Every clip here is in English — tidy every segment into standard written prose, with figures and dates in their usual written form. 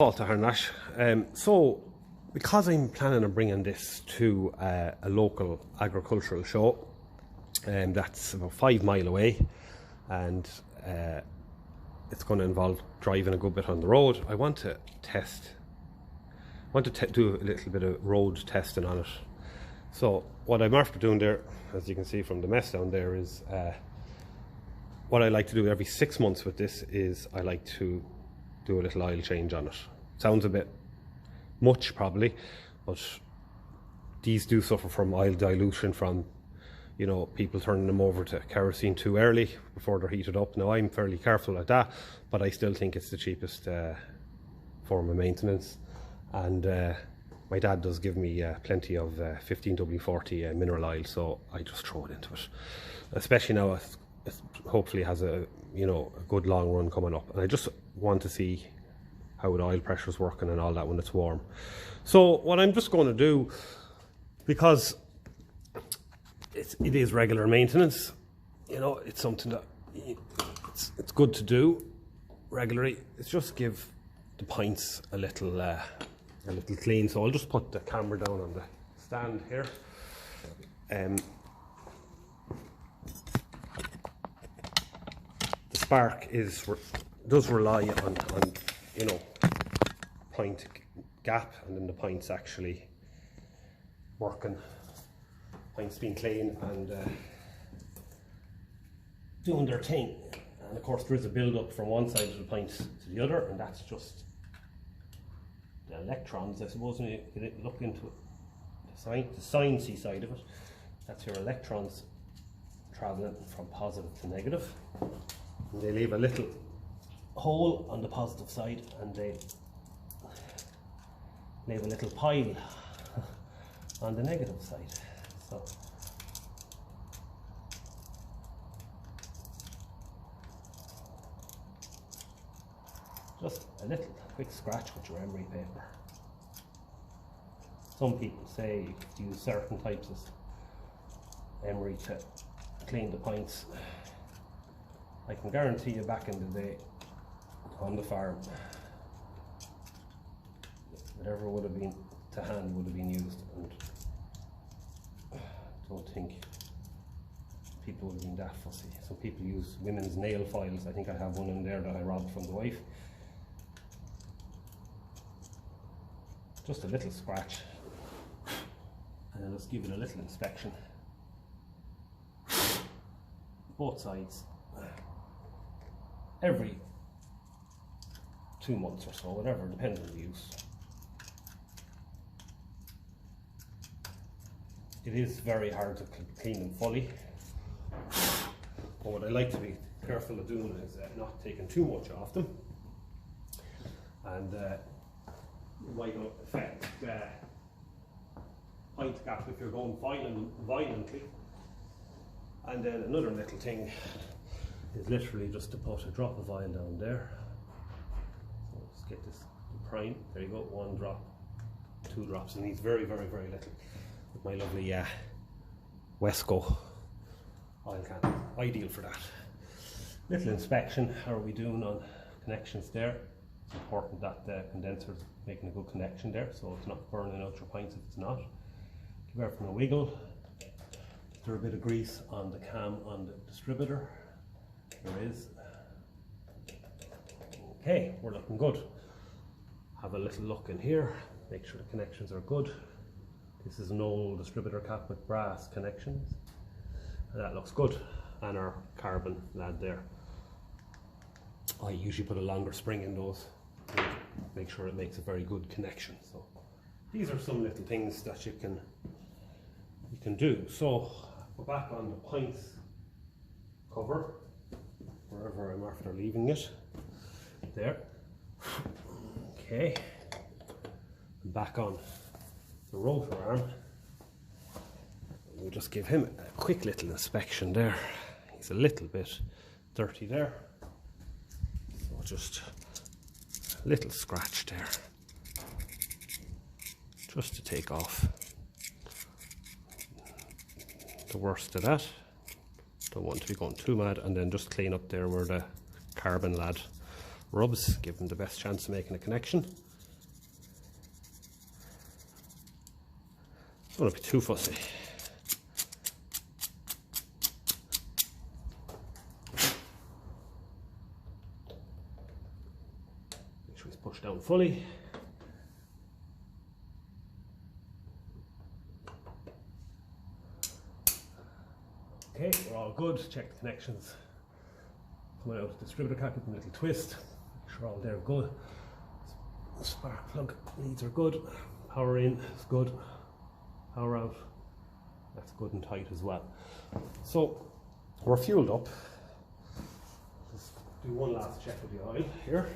To Harnash. So, because I'm planning on bringing this to a local agricultural show, that's about 5 miles away, and it's going to involve driving a good bit on the road. I want to do a little bit of road testing on it. So, what I'm after doing there, as you can see from the mess down there, is what I like to do every 6 months with this is I like to do a little oil change on it. Sounds a bit much probably, but these do suffer from oil dilution from, you know, people turning them over to kerosene too early before they're heated up. Now, I'm fairly careful at that, but I still think it's the cheapest form of maintenance. And my dad does give me plenty of 15W40 mineral oil, so I just throw it into it, especially now it hopefully has a, you know, a good long run coming up, and I just want to see how the oil pressure is working and all that when it's warm. So what I'm just going to do, because it is regular maintenance, you know, it's something that it's good to do regularly. It's just give the pints a little clean. So I'll just put the camera down on the stand here. The spark does rely on, you know, pint gap, and then the pints actually working, pints being clean and doing their thing. And of course there is a build up from one side of the pint to the other, and that's just the electrons, I suppose. When you look into it, the sciencey side of it, that's your electrons traveling from positive to negative, and they leave a little hole on the positive side, and they leave a little pile on the negative side. So just a little quick scratch with your emery paper. Some people say you could use certain types of emery to clean the pints. I can guarantee you back in the day on the farm, whatever would have been to hand would have been used, and I don't think people would have been that fussy. Some people use women's nail files. I think I have one in there that I robbed from the wife. Just a little scratch, and then let's give it a little inspection. Both sides, every 2 months or so, whatever, depends on the use. It is very hard to clean them fully, but what I like to be careful of doing is not taking too much off them, and it might affect pint gap if you're going violently. And then another little thing is literally just to put a drop of oil down there. So let's get this prime. There you go, 1 drop, 2 drops, and these very, very, very little. With my lovely Wesco oil can, ideal for that. Little inspection. How are we doing on connections there? It's important that the condenser is making a good connection there, so it's not burning out your pints if it's not. Give everything a wiggle. Is there a bit of grease on the cam on the distributor? There is. Okay, we're looking good. Have a little look in here, make sure the connections are good. This is an old distributor cap with brass connections, and that looks good. And our carbon lad there. I usually put a longer spring in those, make sure it makes a very good connection. So these are some little things that you can do. So we're back on the pints cover, wherever I'm after leaving it. There. Okay. And back on the rotor arm. We'll just give him a quick little inspection there. He's a little bit dirty there. So just a little scratch there, just to take off the worst of that. Don't want to be going too mad, and then just clean up there where the carbon lad rubs, give him the best chance of making a connection. don't want to be too fussy. Make sure it's pushed down fully. Okay, we're all good. Check the connections. Coming out of the distributor cap with a little twist. Make sure all they're good. Spark plug leads are good. Power in is good. Power out, that's good and tight as well. So we're fueled up. Let's do one last check of the oil here.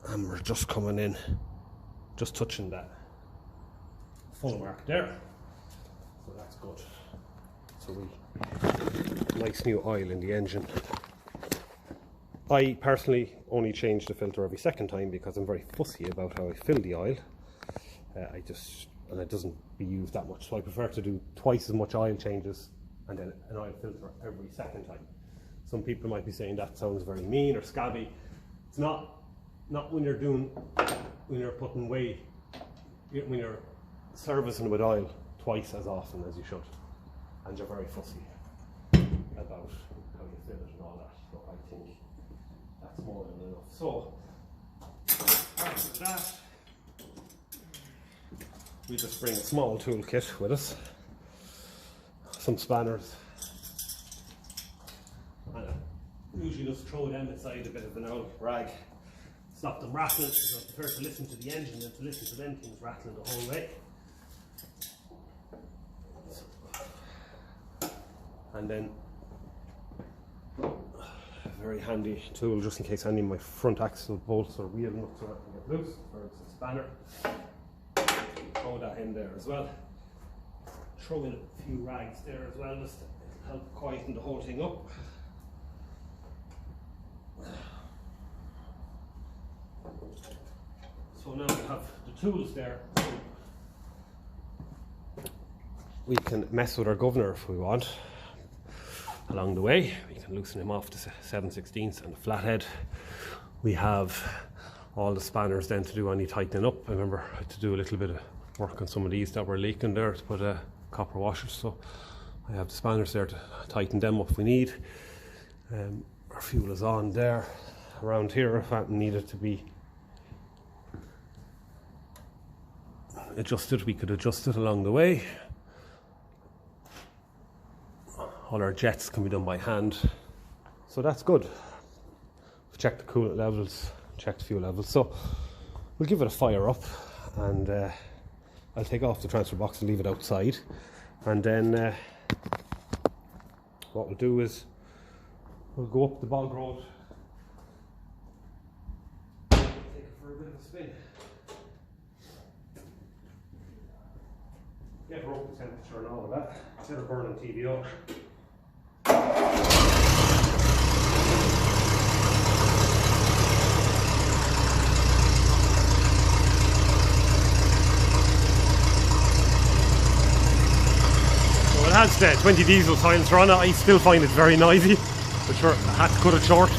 And we're just coming in, just touching that full mark there. So that's good. So nice new oil in the engine. I personally only change the filter every second time because I'm very fussy about how I fill the oil. And it doesn't be used that much, so I prefer to do twice as much oil changes and then an oil filter every second time. Some people might be saying that sounds very mean or scabby. It's not when you're putting weight, when you're servicing with oil twice as often as you should, and you're very fussy about how you fill it and all that. So I think that's more than enough. So after that, we just bring a small toolkit with us, some spanners, and I usually just throw them inside a bit of an old rag, stop them rattling, because I prefer to listen to the engine than to listen to them things rattling the whole way. And then a very handy tool just in case any of my front axle bolts or wheel nuts or anything get loose. Ferguson spanner. Throw that in there as well. Throw in a few rags there as well just to help quieten the whole thing up. So now we have the tools there. We can mess with our governor if we want. Along the way, we can loosen him off to 7/16 and the flathead. We have all the spanners then to do any tightening up. I remember I had to do a little bit of work on some of these that were leaking there to put copper washers, so I have the spanners there to tighten them up if we need. Our fuel is on there. Around here, if that needed to be adjusted, we could adjust it along the way. All our jets can be done by hand, so that's good. We've checked the coolant levels, checked the fuel levels, so we'll give it a fire up, and I'll take off the transfer box and leave it outside, and then what we'll do is we'll go up the bog road, take it for a bit of a spin, get her up to temperature and all of that, instead of burning TVO. It has the 20 diesel silencer on it. I still find it very noisy, but sure, I had to cut it short.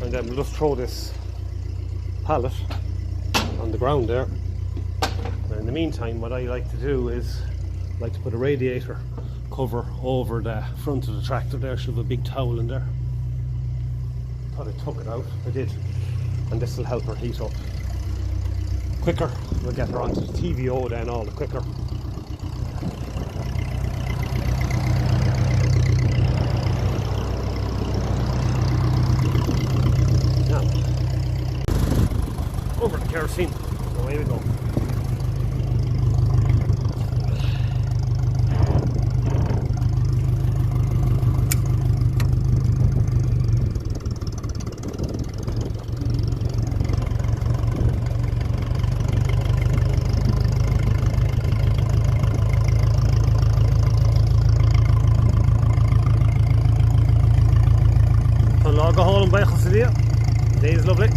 And then we'll just throw this pallet on the ground there. And in the meantime, what I like to do is I like to put a radiator cover over the front of the tractor there. Should have a big towel in there. Thought I took it out. I did. And this will help her heat up quicker. We'll get her onto the TVO then all the quicker. Over the kerosene, away we go. I'll go home and buy a dia. Day is lovely.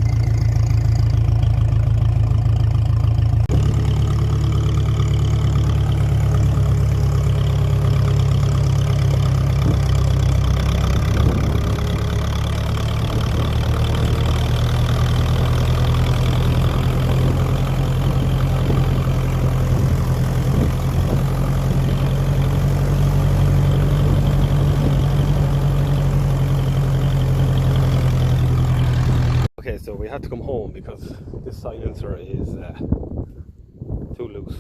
Okay, so we had to come home because this silencer is too loose.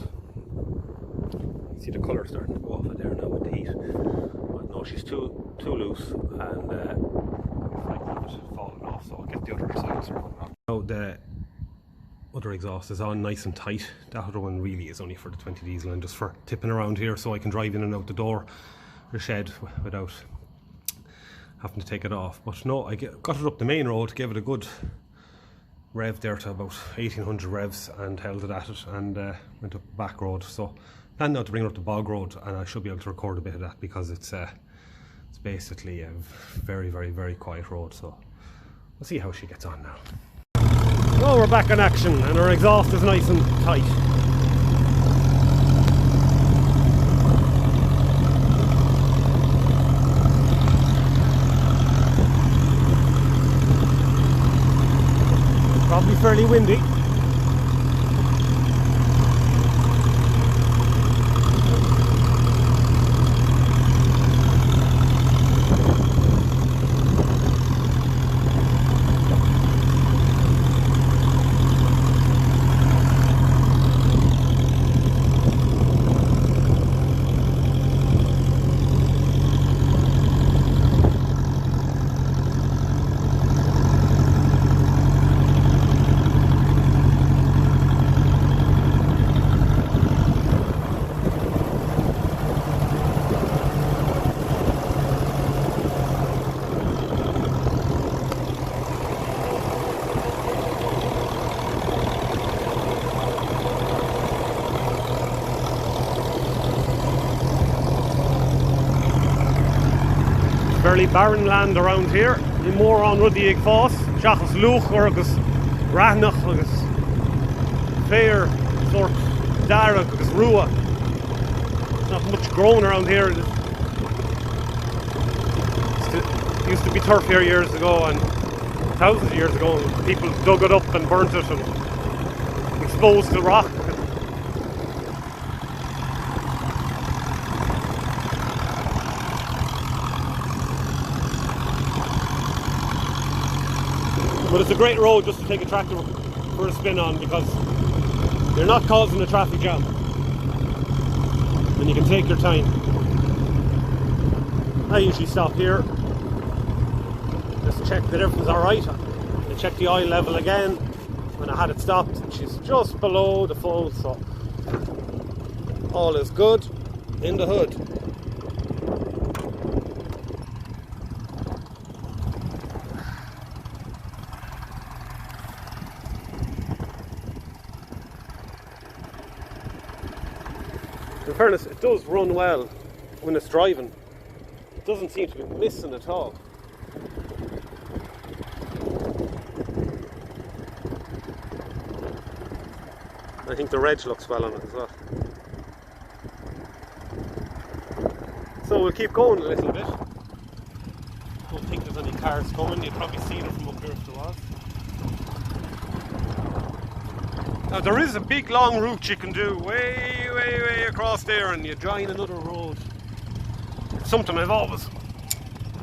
You see the colour starting to go off of there now with the heat. But no, she's too loose, and I'm frightened of it falling off, so I'll get the other silencer. Now the other exhaust is on nice and tight. That other one really is only for the 20 diesel and just for tipping around here so I can drive in and out the door, the shed, without having to take it off. But no, I got it up the main road, gave it a good rev there to about 1800 revs and held it at it, and went up the back road. So plan now to bring it up the bog road, and I should be able to record a bit of that because it's basically a very, very, very quiet road. So we'll see how she gets on now. So we're back in action and our exhaust is nice and tight. Probably fairly windy. Fairly barren land around here. Ní mór an rudí ag fás, seachas luch agus rathnach agus fair sort dara agus rua. There's not much grown around here. It used to be turf here years ago, and thousands of years ago people dug it up and burnt it and exposed the rock. But it's a great road just to take a tractor for a spin on, because you're not causing a traffic jam and you can take your time. I usually stop here, just check that everything's alright. I check the oil level again when I had it stopped, and she's just below the full, so all is good in the hood. In fairness, it does run well when it's driving. It doesn't seem to be missing at all. I think the reg looks well on it as well. So we'll keep going a little bit. Don't think there's any cars coming. You'd probably see them from up here if there was. Now there is a big long route you can do way across there, and you join another road. It's something I've always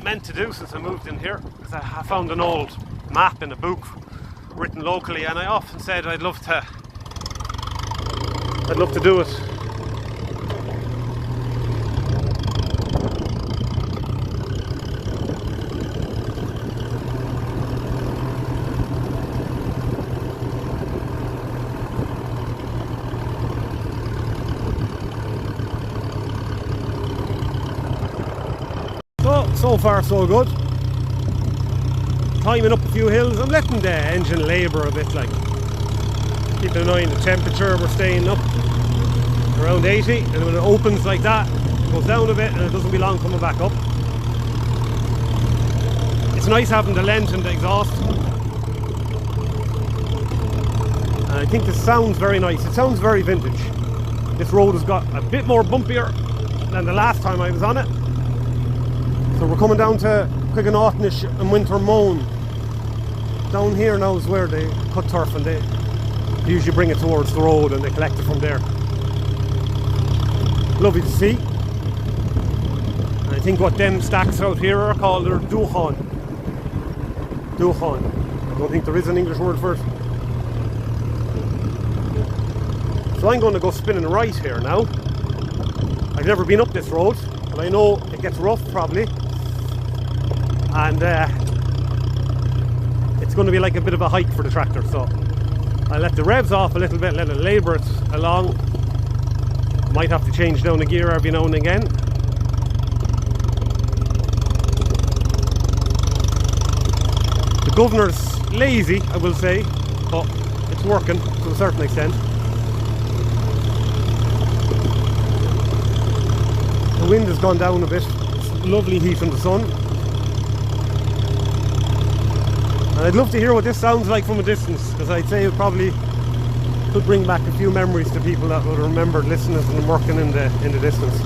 meant to do since I moved in here, because I found an old map in a book written locally, and I often said I'd love to do it. So far so good. Climbing up a few hills. I'm letting the engine labour a bit, like keeping an eye on the temperature. We're staying up around 80, and when it opens like that, it goes down a bit and it doesn't be long coming back up. It's nice having the length and the exhaust. And I think this sounds very nice. It sounds very vintage. This road has got a bit more bumpier than the last time I was on it. So we're coming down to Quigganaughtonish and Wintermone. Down here now is where they cut turf, and they usually bring it towards the road and they collect it from there. Lovely to see. And I think what them stacks out here are called their Duchan. Duchan. I don't think there is an English word for it. So I'm going to go spinning right here now. I've never been up this road, but I know it gets rough probably. And it's going to be like a bit of a hike for the tractor, so I'll let the revs off a little bit, let it labour it along. Might have to change down the gear every now and again. The governor's lazy, I will say, but it's working to a certain extent. The wind has gone down a bit. It's lovely heat in the sun. And I'd love to hear what this sounds like from a distance, because I'd say it probably could bring back a few memories to people that would remember listening and working in the distance.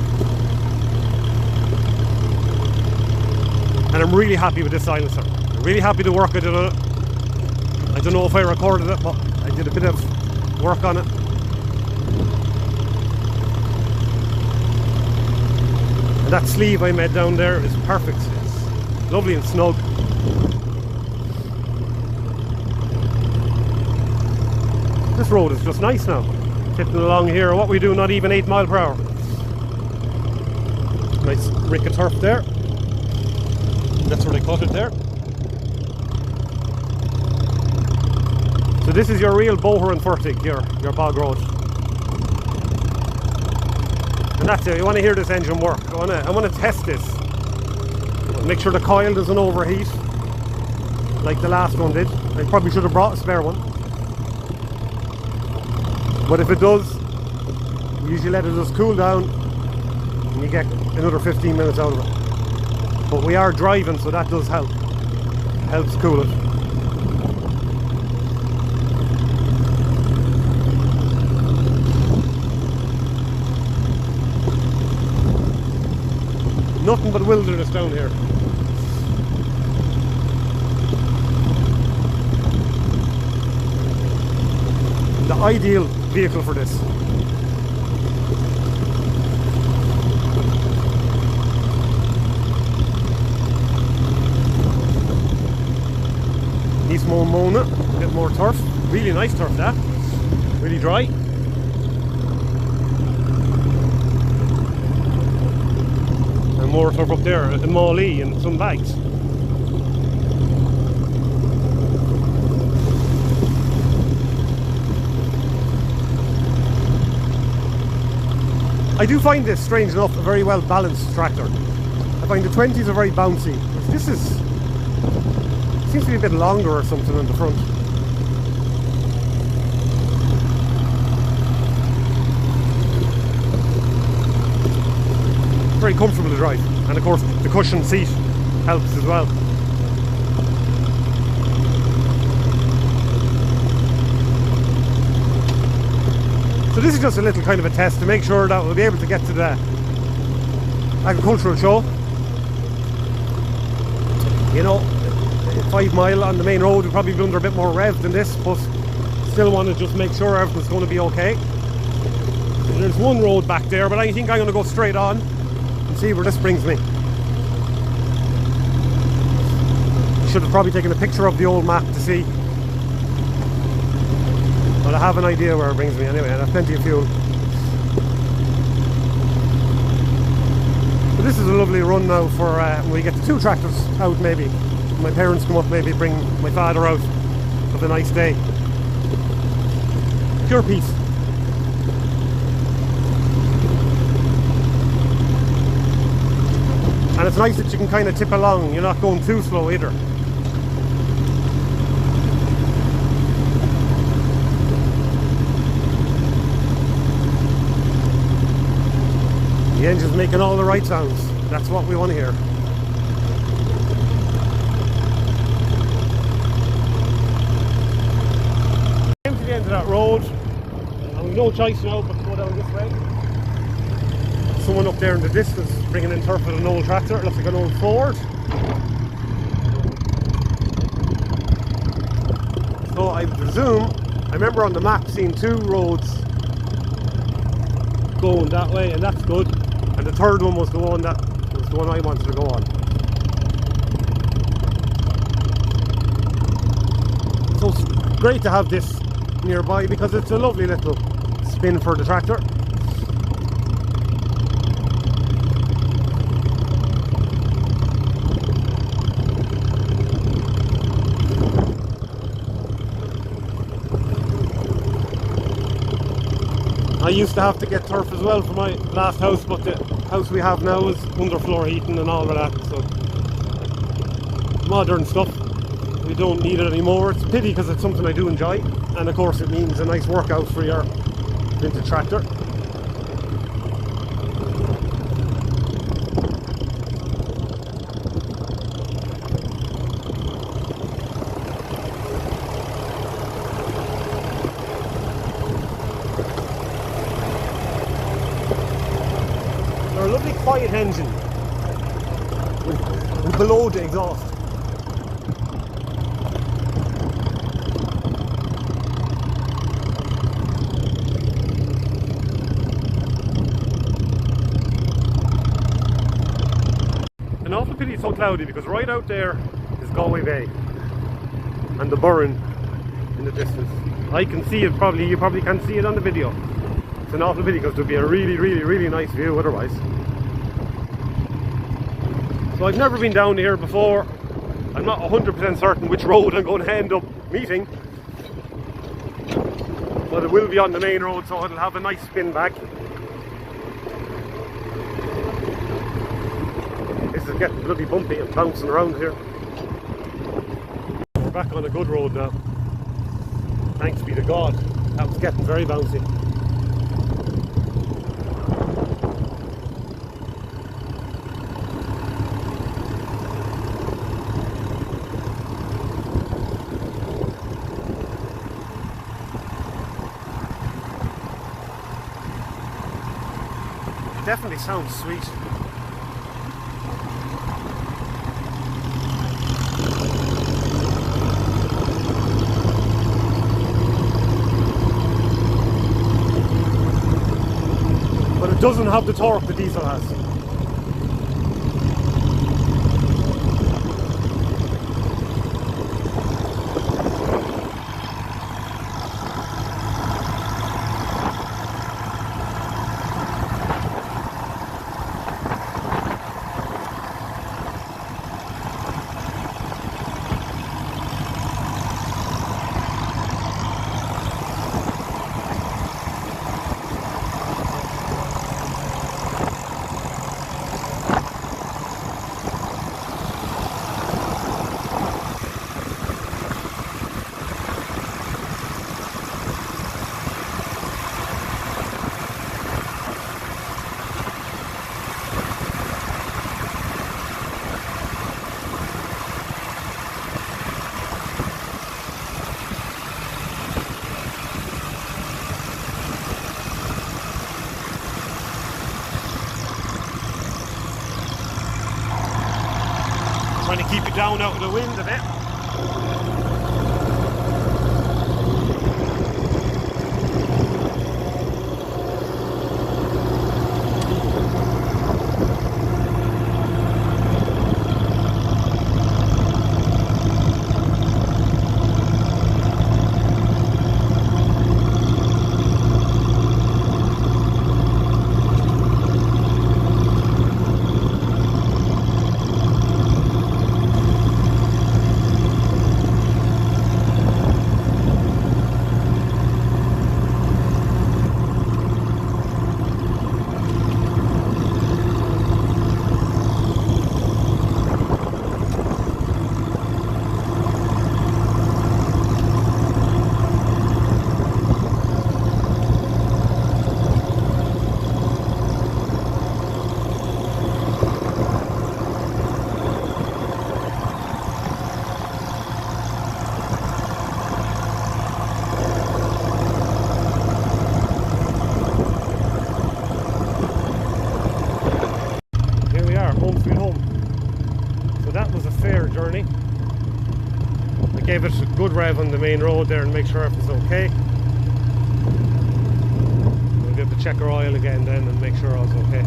And I'm really happy with this silencer. I'm really happy to work I did on it. I don't know if I recorded it, but I did a bit of work on it. And that sleeve I made down there is perfect. It's lovely and snug. This road is just nice now. Tipping along here, what we do, not even 8 miles per hour. Nice rick of turf there. That's where they cut it there. So this is your real Boher and Fertig, your bog road. And that's it, you want to hear this engine work. I want to test this. Make sure the coil doesn't overheat like the last one did. I probably should have brought a spare one. But if it does, you usually let it just cool down and you get another 15 minutes out of it. But we are driving, so that does help. Helps cool it. Nothing but wilderness down here. The ideal vehicle for this. Needs more Mona, a bit more turf. Really nice turf that. Really dry. And more turf up there at the Mawley and some bags. I do find this, strange enough, a very well balanced tractor. I find the 20s are very bouncy. This seems to be a bit longer or something on the front. Very comfortable to drive, and of course the cushion seat helps as well. So this is just a little kind of a test to make sure that we'll be able to get to the agricultural show. You know, 5 mile on the main road will probably be under a bit more rev than this, but still want to just make sure everything's going to be okay. And there's one road back there, but I think I'm going to go straight on and see where this brings me. Should have probably taken a picture of the old map to see. But I have an idea where it brings me anyway, and I have plenty of fuel. But this is a lovely run now for when we get the 2 tractors out maybe. My parents come up, maybe bring my father out. Have a nice day. Pure peace. And it's nice that you can kind of tip along, you're not going too slow either. The engine's making all the right sounds. That's what we want to hear. no choice now but to go down this way. Someone up there in the distance bringing in turf with an old tractor. It looks like an old Ford. So I presume, I remember on the map seeing 2 roads going that way, and that's good. And the third one was the one that was the one I wanted to go on. So it's great to have this nearby because it's a lovely little spin for the tractor. I used to have to get turf as well for my last house, but the house we have now is underfloor heating and all of that, so modern stuff. We don't need it anymore. It's a pity because it's something I do enjoy, and of course it means a nice workout for your vintage tractor. They're a lovely quiet engine with below the exhaust. An awful pity it's so cloudy because right out there is Galway Bay and the Burren in the distance. I can see it, you probably can't see it on the video. It's an awful pity because there'd be a really nice view otherwise. So I've never been down here before. I'm not 100% certain which road I'm going to end up meeting, but it will be on the main road, so it'll have a nice spin back. This is getting bloody bumpy and bouncing around here. We're back on a good road now. Thanks be to God. That was getting very bouncy. Definitely sounds sweet. But it doesn't have the torque the diesel has. Trying to keep it down out of the wind a bit. that was a fair journey. I gave it a good rev on the main road there and make sure everything's okay. We'll give the checker oil again then and make sure all's okay.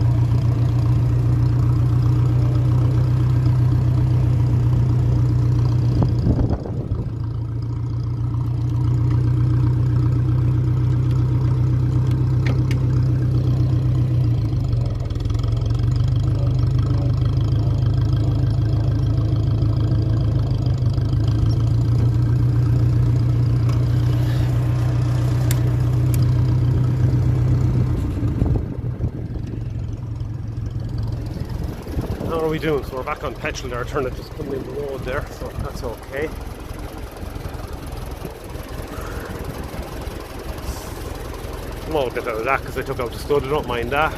How are we doing? So we're back on petrol there. Turn it just coming in the road there, so that's okay. I won't get out of that because I took out the stud. I don't mind that.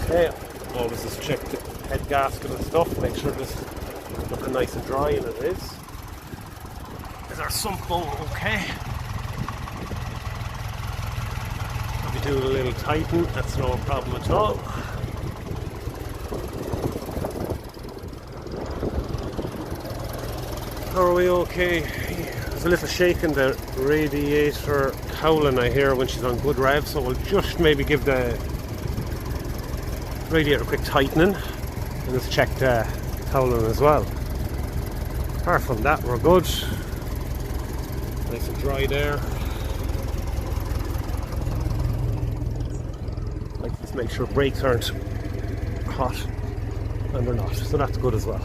Okay, always just check the head gasket and stuff. Make sure this is looking nice and dry, and it is. Is our sump bowl okay? Do a little tighten, that's no problem at all. How are we okay? There's a little shake in the radiator cowling I hear when she's on good rev, so we'll just maybe give the radiator a quick tightening and just check the cowling as well. Apart from that, we're good. Nice and dry there. Like, just make sure brakes aren't hot, and they're not, so that's good as well.